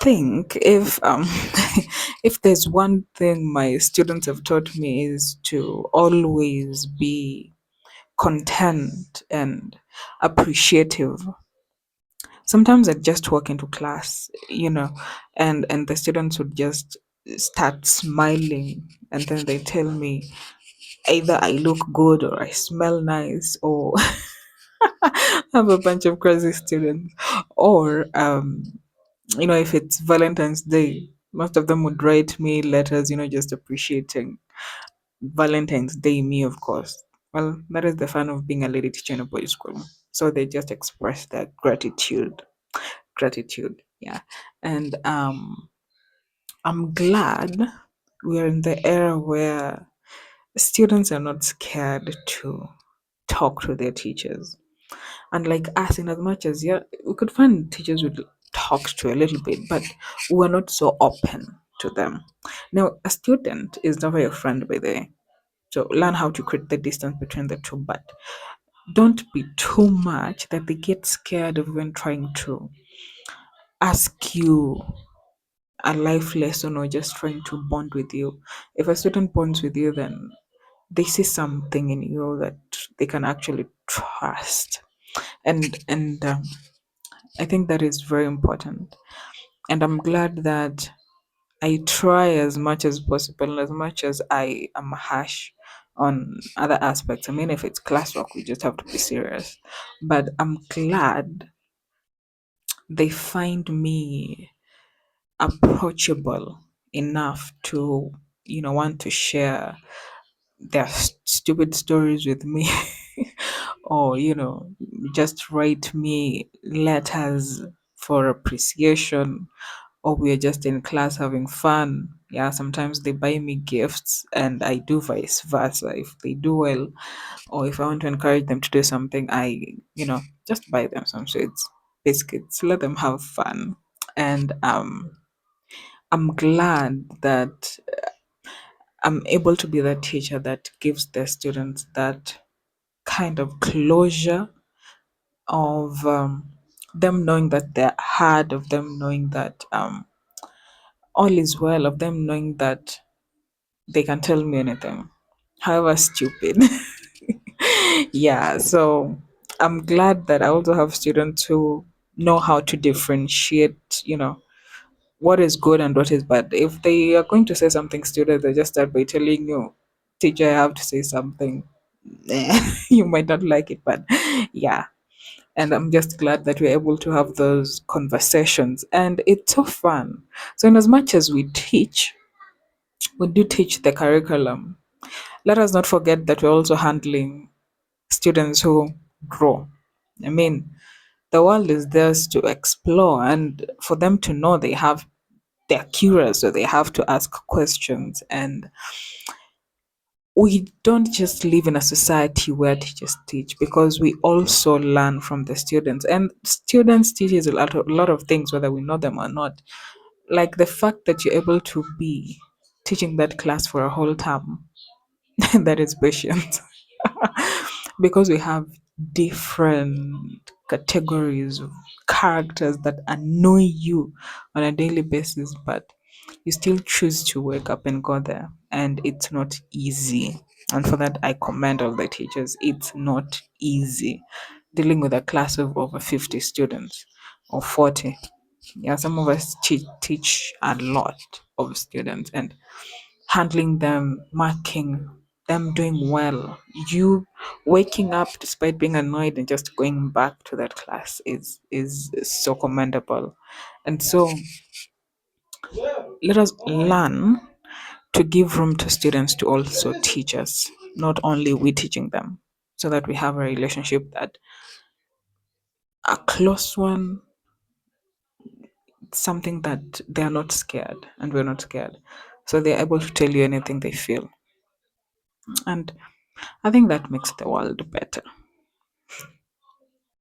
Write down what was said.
think if there's one thing my students have taught me is to always be content and appreciative. Sometimes I'd just walk into class, and the students would just start smiling, and then they tell me either I look good or I smell nice, or I have a bunch of crazy students. Or if it's Valentine's Day, most of them would write me letters, just appreciating Valentine's Day, me, of course. Well, that is the fun of being a lady teacher in a boys' school. So they just express their gratitude. Gratitude, yeah. And I'm glad we're in the era where students are not scared to talk to their teachers. And like us, in as much as, yeah, we could find teachers would talk to a little bit, but we're not so open to them. Now, a student is never your friend, by the way. So learn how to create the distance between the two, but don't be too much that they get scared of when trying to ask you a life lesson or just trying to bond with you. If a student bonds with you, then they see something in you that they can actually trust. And I think that is very important. And I'm glad that I try as much as possible, and as much as I am harsh on other aspects. I mean, if it's classwork, we just have to be serious. But I'm glad they find me approachable enough to, want to share their stupid stories with me. Or, just write me letters for appreciation, or we're just in class having fun. Yeah, sometimes they buy me gifts, and I do vice versa. If they do well, or if I want to encourage them to do something, I, just buy them some sweets, biscuits, let them have fun. And I'm glad that I'm able to be that teacher that gives the students that kind of closure of them knowing that they're hard, of them knowing that all is well, of them knowing that they can tell me anything, however stupid. Yeah, so I'm glad that I also have students who know how to differentiate, what is good and what is bad. If they are going to say something stupid, they just start by telling you, teacher, I have to say something. You might not like it, but yeah. And I'm just glad that we're able to have those conversations. And it's so fun. So, in as much as we do teach the curriculum, let us not forget that we're also handling students who grow. I mean, the world is theirs to explore, and for them to know they're curious, so they have to ask questions. And we don't just live in a society where teachers teach, because we also learn from the students, and students teaches a lot of things whether we know them or not. Like the fact that you're able to be teaching that class for a whole term, that is patient. Because we have different categories of characters that annoy you on a daily basis, but you still choose to wake up and go there. And it's not easy. And for that, I commend all the teachers. It's not easy dealing with a class of over 50 students or 40. Yeah, some of us teach a lot of students, and handling them, marking them doing well, you waking up despite being annoyed and just going back to that class is so commendable. And so let us learn to give room to students to also teach us, not only we teaching them, so that we have a relationship that a close one, something that they are not scared and we're not scared. So they're able to tell you anything they feel. And I think that makes the world better.